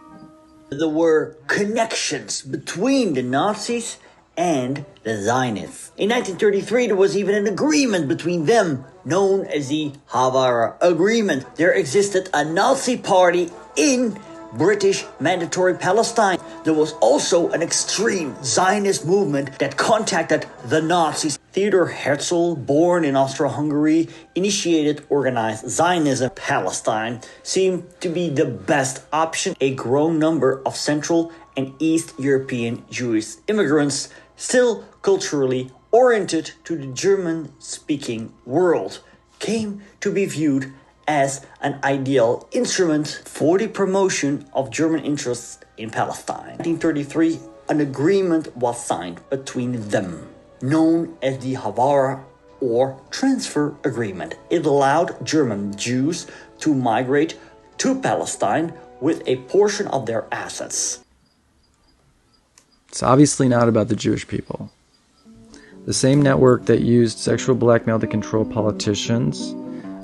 There were connections between the Nazis and the Zionists. In 1933, there was even an agreement between them, known as the Havara Agreement. There existed a Nazi party in British Mandatory Palestine. There was also an extreme Zionist movement that contacted the Nazis. Theodor Herzl, born in Austro-Hungary, initiated organized Zionism. Palestine seemed to be the best option. A growing number of Central and East European Jewish immigrants, still culturally oriented to the German-speaking world, came to be viewed as an ideal instrument for the promotion of German interests in Palestine. In 1933, an agreement was signed between them, known as the Havara or Transfer Agreement. It allowed German Jews to migrate to Palestine with a portion of their assets. It's obviously not about the Jewish people. The same network that used sexual blackmail to control politicians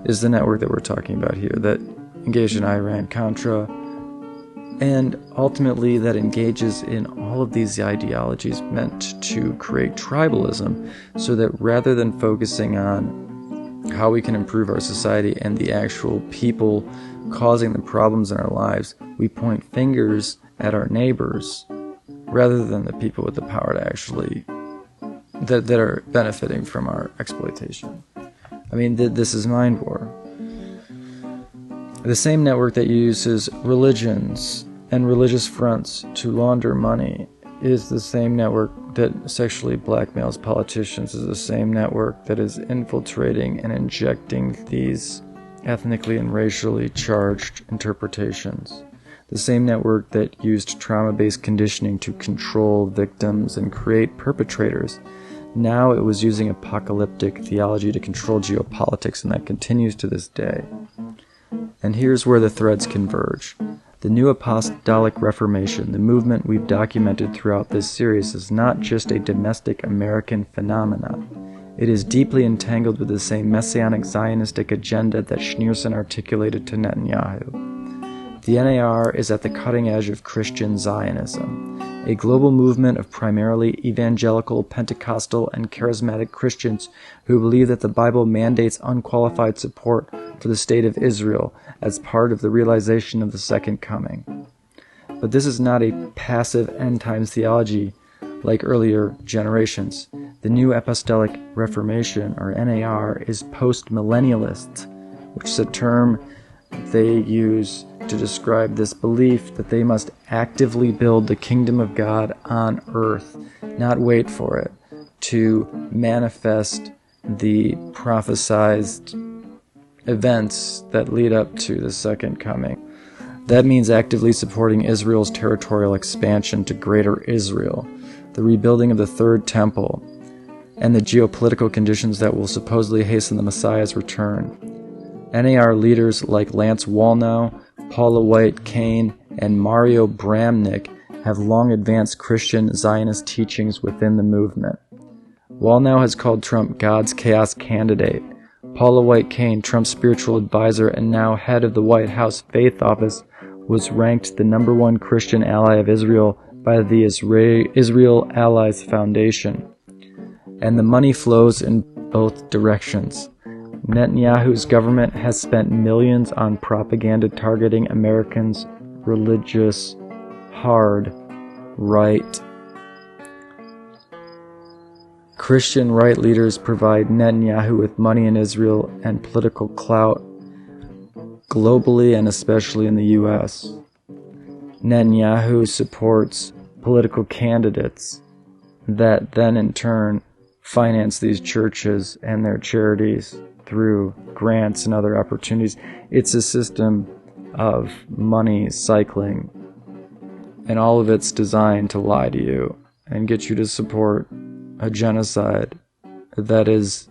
is the network that we're talking about here, that engaged in Iran-Contra, and ultimately that engages in all of these ideologies meant to create tribalism, so that rather than focusing on how we can improve our society and the actual people causing the problems in our lives, we point fingers at our neighbors rather than the people with the power to actually that are benefiting from our exploitation. I mean, this is mind war. The same network that uses religions and religious fronts to launder money is the same network that sexually blackmails politicians, is the same network that is infiltrating and injecting these ethnically and racially charged interpretations. The same network that used trauma-based conditioning to control victims and create perpetrators. Now it was using apocalyptic theology to control geopolitics, and that continues to this day. And here's where the threads converge. The New Apostolic Reformation, the movement we've documented throughout this series, is not just a domestic American phenomenon. It is deeply entangled with the same Messianic Zionistic agenda that Schneerson articulated to Netanyahu. The NAR is at the cutting edge of Christian Zionism, a global movement of primarily evangelical, Pentecostal, and charismatic Christians who believe that the Bible mandates unqualified support for the state of Israel as part of the realization of the Second Coming. But this is not a passive end-times theology like earlier generations. The New Apostolic Reformation, or NAR, is post-millennialist, which is a term they use to describe this belief that they must actively build the kingdom of God on earth, not wait for it, to manifest the prophesized events that lead up to the Second Coming. That means actively supporting Israel's territorial expansion to Greater Israel, the rebuilding of the Third Temple, and the geopolitical conditions that will supposedly hasten the Messiah's return. NAR leaders like Lance Wallnau, Paula White Cain, and Mario Bramnick have long advanced Christian Zionist teachings within the movement. Wallnau has called Trump God's chaos candidate. Paula White Cain, Trump's spiritual advisor and now head of the White House Faith Office, was ranked the #1 Christian ally of Israel by the Israel Alliance Foundation. And the money flows in both directions. Netanyahu's government has spent millions on propaganda targeting Americans' religious, hard right. Christian right leaders provide Netanyahu with money in Israel and political clout globally and especially in the U.S. Netanyahu supports political candidates that then in turn finance these churches and their charities through grants and other opportunities. It's a system of money cycling, and all of it's designed to lie to you and get you to support a genocide that is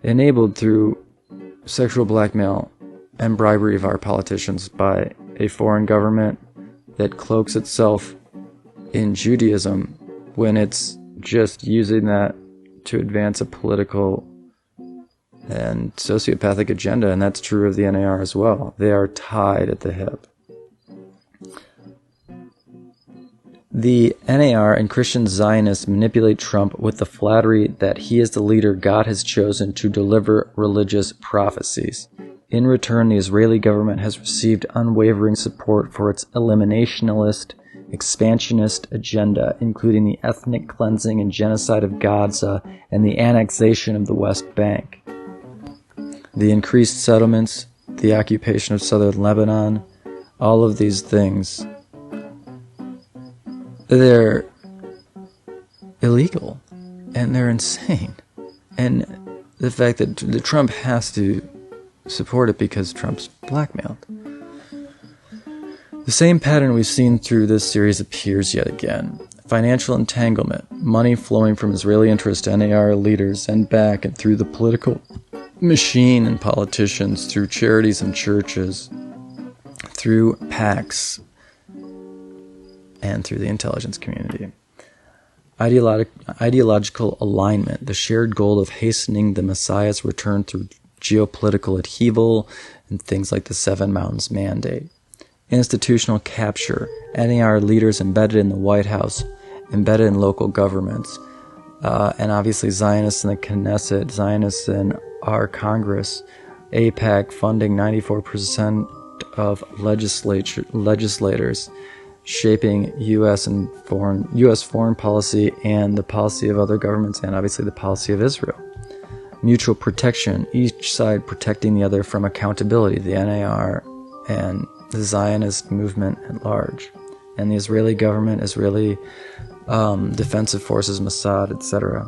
enabled through sexual blackmail and bribery of our politicians by a foreign government that cloaks itself in Judaism when it's just using that to advance a political and sociopathic agenda, and that's true of the NAR as well. They are tied at the hip. The NAR and Christian Zionists manipulate Trump with the flattery that he is the leader God has chosen to deliver religious prophecies. In return, the Israeli government has received unwavering support for its eliminationist, expansionist agenda, including the ethnic cleansing and genocide of Gaza and the annexation of the West Bank. The increased settlements, the occupation of southern Lebanon, all of these things, they're illegal and they're insane. And the fact that Trump has to support it because Trump's blackmailed. The same pattern we've seen through this series appears yet again. Financial entanglement, money flowing from Israeli interest to NAR leaders and back and through the political machine and politicians, through charities and churches, through PACs, and through the intelligence community. ideological alignment, the shared goal of hastening the Messiah's return through geopolitical upheaval and things like the Seven Mountains Mandate. Institutional capture, NAR leaders embedded in the White House, embedded in local governments, and obviously Zionists in the Knesset, Zionists in our Congress, AIPAC funding 94% of legislators, shaping U.S. foreign policy and the policy of other governments, and obviously the policy of Israel. Mutual protection, each side protecting the other from accountability, the NAR and the Zionist movement at large, and the Israeli government, Israeli defensive forces, Mossad, etc.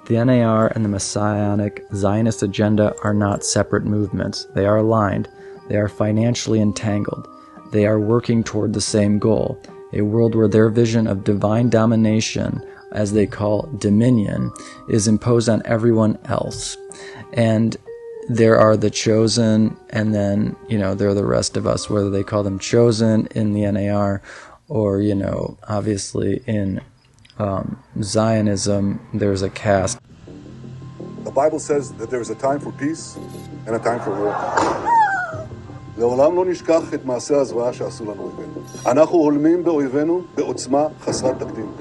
The NAR and the Messianic Zionist agenda are not separate movements. They are aligned. They are financially entangled. They are working toward the same goal, a world where their vision of divine domination, as they call dominion, is imposed on everyone else. And there are the chosen, and then, there are the rest of us, whether they call them chosen in the NAR or, obviously in Zionism, there's a caste. The Bible says that there is a time for peace and a time for war. לעולם לא נשכח את מעשה הזוועה שעשו לנו אויבינו. אנחנו הולמים באויבינו בעוצמה חסרת תקדים.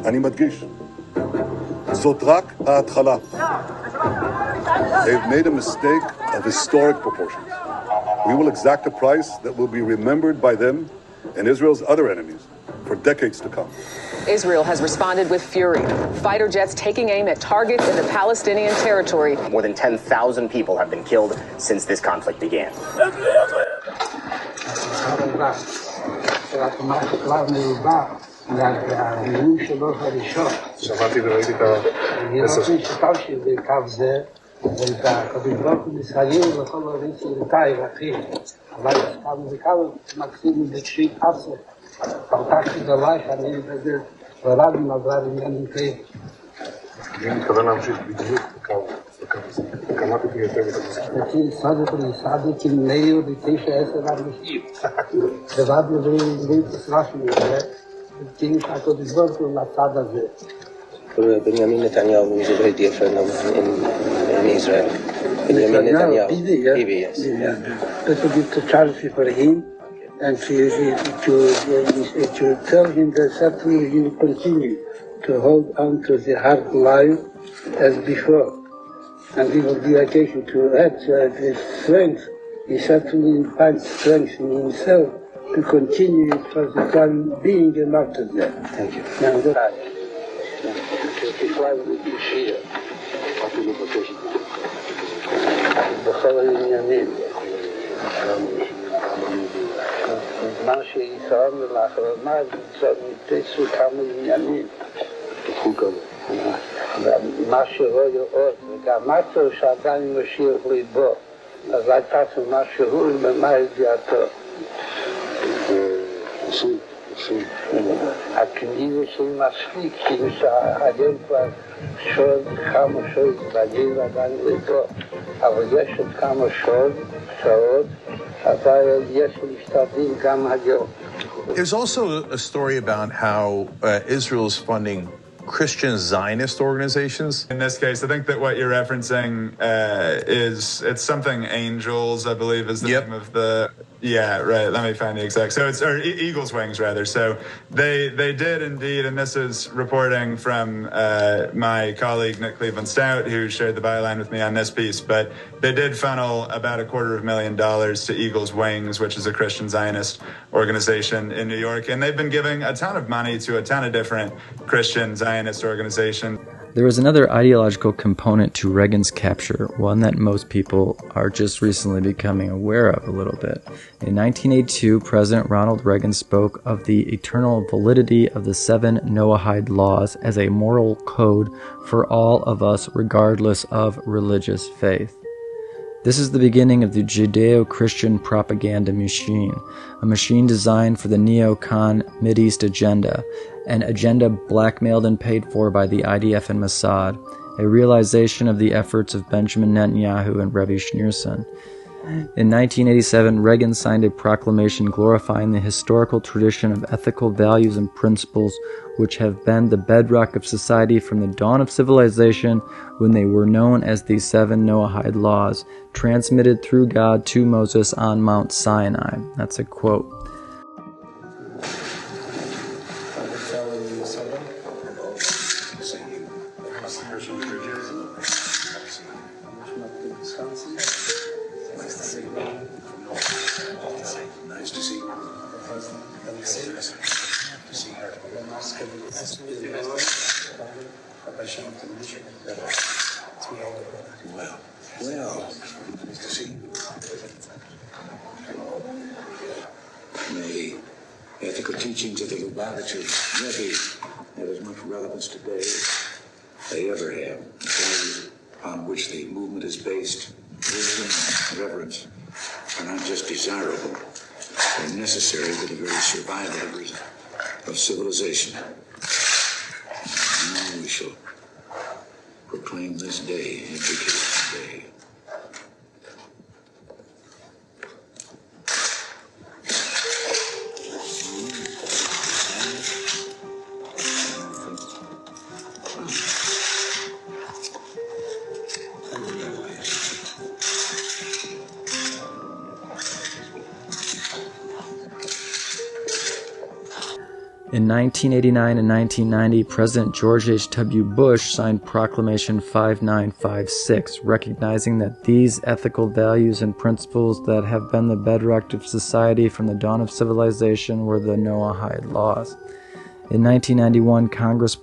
אני מדגיש, זאת רק ההתחלה. They've made a mistake of historic proportions. We will exact a price that will be remembered by them and Israel's other enemies for decades to come. Israel has responded with fury. Fighter jets taking aim at targets in the Palestinian territory. More than 10,000 people have been killed since this conflict began. פתחתי בלייך, אני מדבר, ורבי מדבר עניינים כאלה. אני מתכוון להמשיך בדיוק בקו הזה. קמאתי יותר מתמסכים. סעדתי מאיר ב9-10 אנשים. לבד מבין תסרשנו, וכאילו שהקודש ברוך הוא לצד הזה. Benjamin Netanyahu is a very dear friend in Israel. Benjamin Netanyahu, PB, yes. That would be to charge for him. And to tell him that certainly he will continue to hold on to the hard life as before. And he will be occasion to add his strength. He certainly finds strength in himself to continue it for the time being and after that. Thank you. Now, that what is the vocation? The following name. מה שישרנו לאחרונה, ניתצו כמה עניינים. מה שרואה עוד, וגם משהו שעדיין משיח ליבו, אז הייתה משהו ממה ידיעתו. הכניזה שהיא מספיק, כאילו שהיום כבר שוד, כמה שוד, בגיל עדיין ליבו, אבל יש עוד כמה שעות, There's also a story about how Israel is funding Christian Zionist organizations. In this case, I think that what you're referencing it's something Angels, I believe, is the name of the. Yeah, right. Let me find the exact. So it's Eagle's Wings, rather. So they did indeed, and this is reporting from my colleague Nick Cleveland Stout, who shared the byline with me on this piece. But they did funnel about $250,000 to Eagle's Wings, which is a Christian Zionist organization in New York, and they've been giving a ton of money to a ton of different Christian Zionist organizations. There was another ideological component to Reagan's capture, one that most people are just recently becoming aware of a little bit. In 1982, President Ronald Reagan spoke of the eternal validity of the 7 Noahide laws as a moral code for all of us regardless of religious faith. This is the beginning of the Judeo-Christian propaganda machine, a machine designed for the neocon Mideast agenda, an agenda blackmailed and paid for by the IDF and Mossad, a realization of the efforts of Benjamin Netanyahu and Revi Schneerson. In 1987, Reagan signed a proclamation glorifying the historical tradition of ethical values and principles which have been the bedrock of society from the dawn of civilization, when they were known as the 7 Noahide laws, transmitted through God to Moses on Mount Sinai. That's a quote. Well, nice to see you. The ethical teachings of the Lubavitcher Rebbe have as much relevance today as they ever have. The values upon which the movement is based, wisdom and reverence, are not just desirable, they're necessary for the very survival of civilization. Now we shall proclaim this day Education Day. In 1989 and 1990, President George H.W. Bush signed Proclamation 5956, recognizing that these ethical values and principles that have been the bedrock of society from the dawn of civilization were the Noahide laws. In 1991, Congress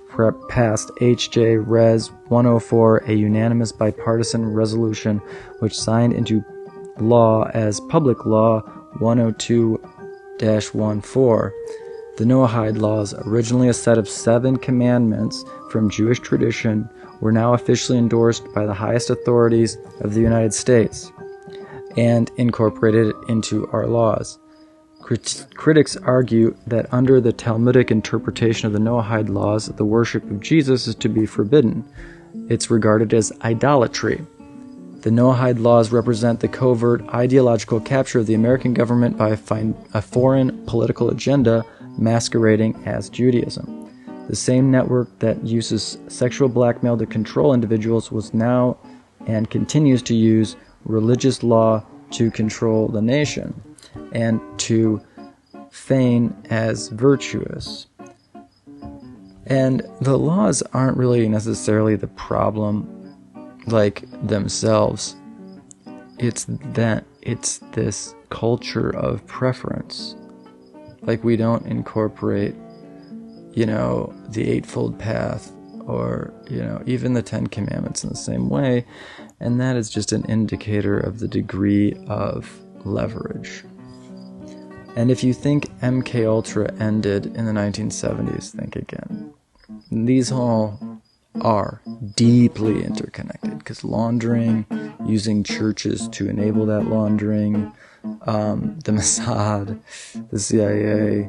passed H.J. Res. 104, a unanimous bipartisan resolution which signed into law as Public Law 102-14. The Noahide laws, originally a set of 7 commandments from Jewish tradition, were now officially endorsed by the highest authorities of the United States and incorporated into our laws. Critics argue that under the Talmudic interpretation of the Noahide laws, the worship of Jesus is to be forbidden. It's regarded as idolatry. The Noahide laws represent the covert ideological capture of the American government by a foreign political agenda masquerading as Judaism. The same network that uses sexual blackmail to control individuals was now and continues to use religious law to control the nation and to feign as virtuous. And the laws aren't really necessarily the problem, like themselves. It's this culture of preference. Like, we don't incorporate, the Eightfold Path or, even the 10 Commandments in the same way. And that is just an indicator of the degree of leverage. And if you think MKUltra ended in the 1970s, think again. These all are deeply interconnected, because laundering, using churches to enable that laundering, the Mossad, the CIA,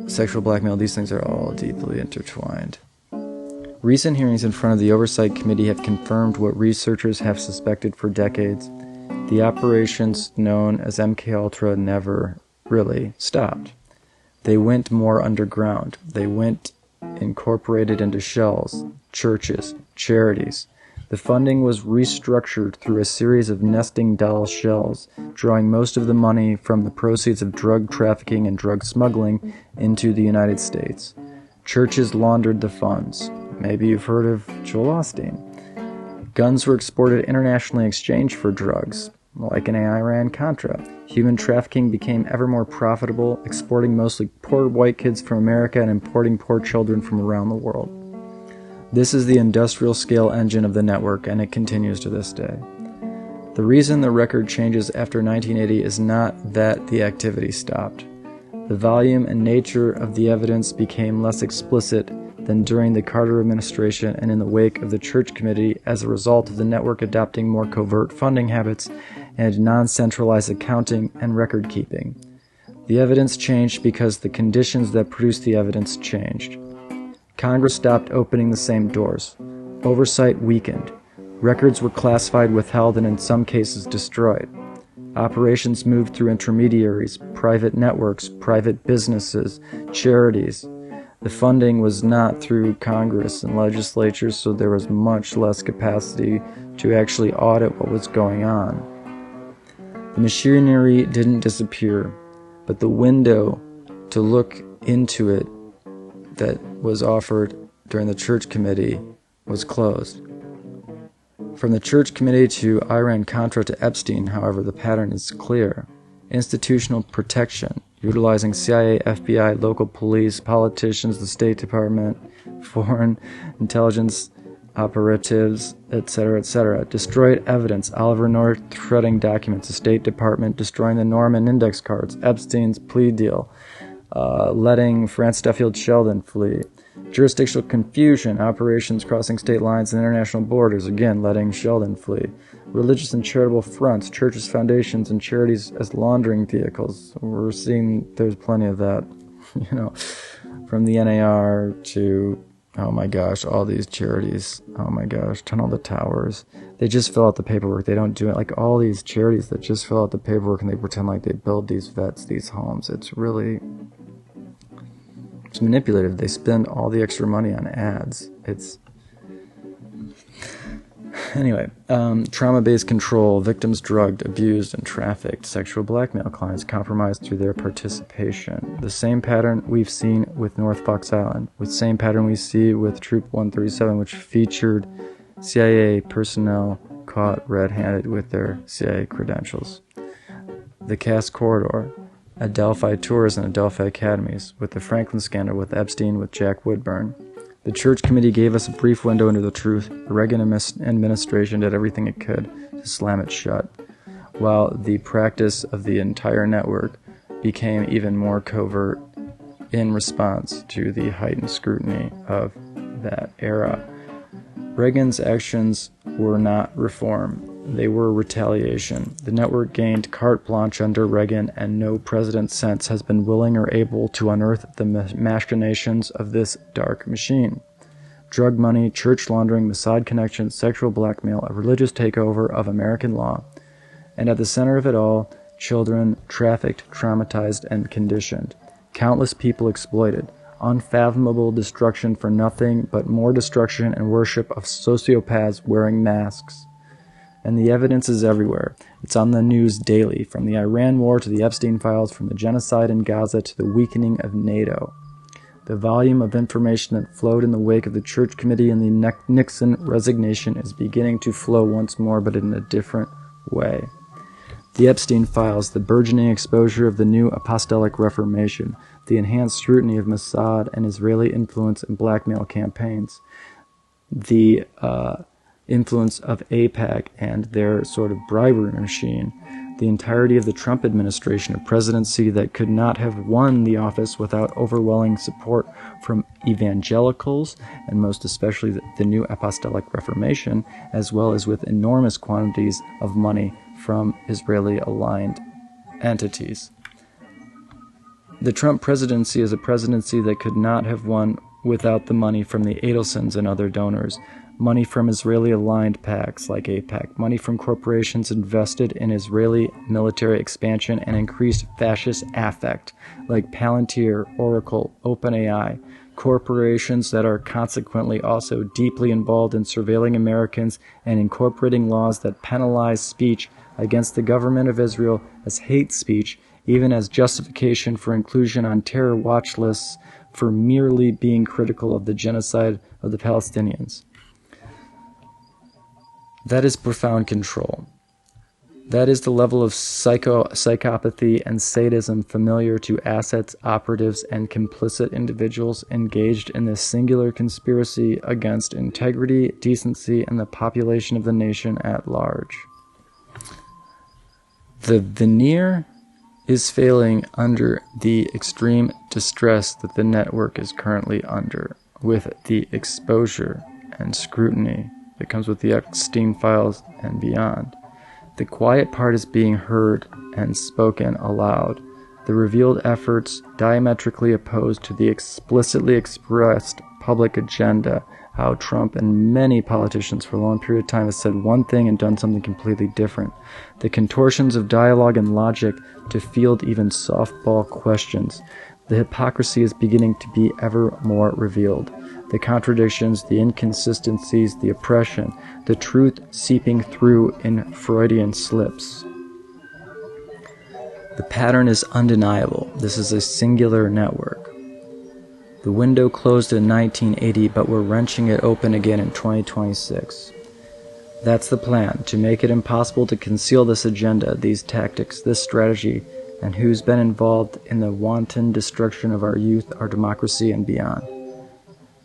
sexual blackmail, these things are all deeply intertwined. Recent hearings in front of the Oversight Committee have confirmed what researchers have suspected for decades. The operations known as MKUltra never really stopped. They went more underground. They went incorporated into shells, churches, charities. The funding was restructured through a series of nesting doll shells, drawing most of the money from the proceeds of drug trafficking and drug smuggling into the United States. Churches laundered the funds. Maybe you've heard of Joel Osteen. Guns were exported internationally in exchange for drugs, like in Iran-Contra. Human trafficking became ever more profitable, exporting mostly poor white kids from America and importing poor children from around the world. This is the industrial scale engine of the network, and it continues to this day. The reason the record changes after 1980 is not that the activity stopped. The volume and nature of the evidence became less explicit than during the Carter administration and in the wake of the Church Committee as a result of the network adopting more covert funding habits and non-centralized accounting and record keeping. The evidence changed because the conditions that produced the evidence changed. Congress stopped opening the same doors. Oversight weakened. Records were classified, withheld, and in some cases destroyed. Operations moved through intermediaries, private networks, private businesses, charities. The funding was not through Congress and legislatures, so there was much less capacity to actually audit what was going on. The machinery didn't disappear, but the window to look into it that was offered during the Church Committee was closed. From the Church Committee to Iran-Contra to Epstein, however, the pattern is clear. Institutional protection, utilizing CIA, FBI, local police, politicians, the State Department, foreign intelligence operatives, etc., destroyed evidence, Oliver North shredding documents, the State Department destroying the Norman index cards, Epstein's plea deal, letting Francis Duffield Sheldon flee, jurisdictional confusion, operations crossing state lines and international borders, again letting Sheldon flee, religious and charitable fronts, churches, foundations, and charities as laundering vehicles. We're seeing there's plenty of that, from the NAR to, oh my gosh, all these charities, oh my gosh, Tunnel to Towers. They just fill out the paperwork. They don't do it. Like all these charities that just fill out the paperwork and they pretend like they build these vets, these homes. It's manipulative. They spend all the extra money on ads. Anyway, trauma-based control, victims drugged, abused, and trafficked, sexual blackmail, clients compromised through their participation. The same pattern we've seen with North Fox Island, with the same pattern we see with Troop 137, which featured CIA personnel caught red-handed with their CIA credentials. The Cass Corridor, Adelphi Tours and Adelphi Academies, with the Franklin scandal with Epstein, with Jack Woodburn. The Church Committee gave us a brief window into the truth. The Reagan administration did everything it could to slam it shut, while the practice of the entire network became even more covert in response to the heightened scrutiny of that era. Reagan's actions were not reform. They were retaliation. The network gained carte blanche under Reagan, and no president since has been willing or able to unearth the machinations of this dark machine. Drug money, church laundering, Mossad connections, sexual blackmail, a religious takeover of American law. And at the center of it all, children trafficked, traumatized, and conditioned. Countless people exploited. Unfathomable destruction for nothing but more destruction and worship of sociopaths wearing masks. And the evidence is everywhere. It's on the news daily, from the Iran war to the Epstein files, from the genocide in Gaza to the weakening of NATO. The volume of information that flowed in the wake of the Church Committee and the Nixon resignation is beginning to flow once more, but in a different way. The Epstein files, the burgeoning exposure of the new apostolic reformation, the enhanced scrutiny of Mossad and Israeli influence in blackmail campaigns, the influence of AIPAC and their sort of bribery machine, the entirety of the Trump administration, a presidency that could not have won the office without overwhelming support from evangelicals, and most especially the new apostolic reformation, as well as with enormous quantities of money from Israeli-aligned entities. The Trump presidency is a presidency that could not have won without the money from the Adelsons and other donors, money from Israeli-aligned PACs like AIPAC, money from corporations invested in Israeli military expansion and increased fascist affect like Palantir, Oracle, OpenAI, corporations that are consequently also deeply involved in surveilling Americans and incorporating laws that penalize speech against the government of Israel as hate speech, even as justification for inclusion on terror watch lists for merely being critical of the genocide of the Palestinians. That is profound control. That is the level of psychopathy and sadism familiar to assets, operatives, and complicit individuals engaged in this singular conspiracy against integrity, decency, and the population of the nation at large. The veneer is failing under the extreme distress that the network is currently under, with the exposure and scrutiny that comes with the Epstein files and beyond. The quiet part is being heard and spoken aloud. The revealed efforts diametrically opposed to the explicitly expressed public agenda how Trump and many politicians for a long period of time have said one thing and done something completely different. The contortions of dialogue and logic to field even softball questions. The hypocrisy is beginning to be ever more revealed. The contradictions, the inconsistencies, the oppression, the truth seeping through in Freudian slips. The pattern is undeniable. This is a singular network. The window closed in 1980, but we're wrenching it open again in 2026. That's the plan, to make it impossible to conceal this agenda, these tactics, this strategy, and who's been involved in the wanton destruction of our youth, our democracy, and beyond.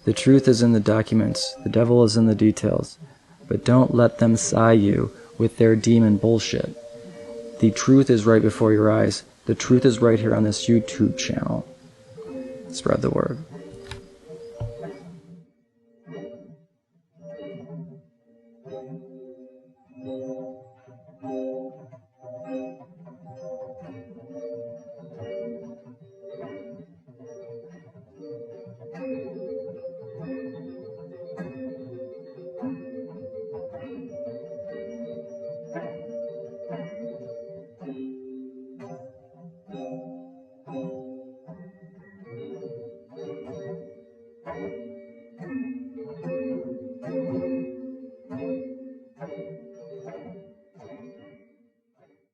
The truth is in the documents, the devil is in the details, but don't let them sigh you with their demon bullshit. The truth is right before your eyes. The truth is right here on this YouTube channel. Spread the word.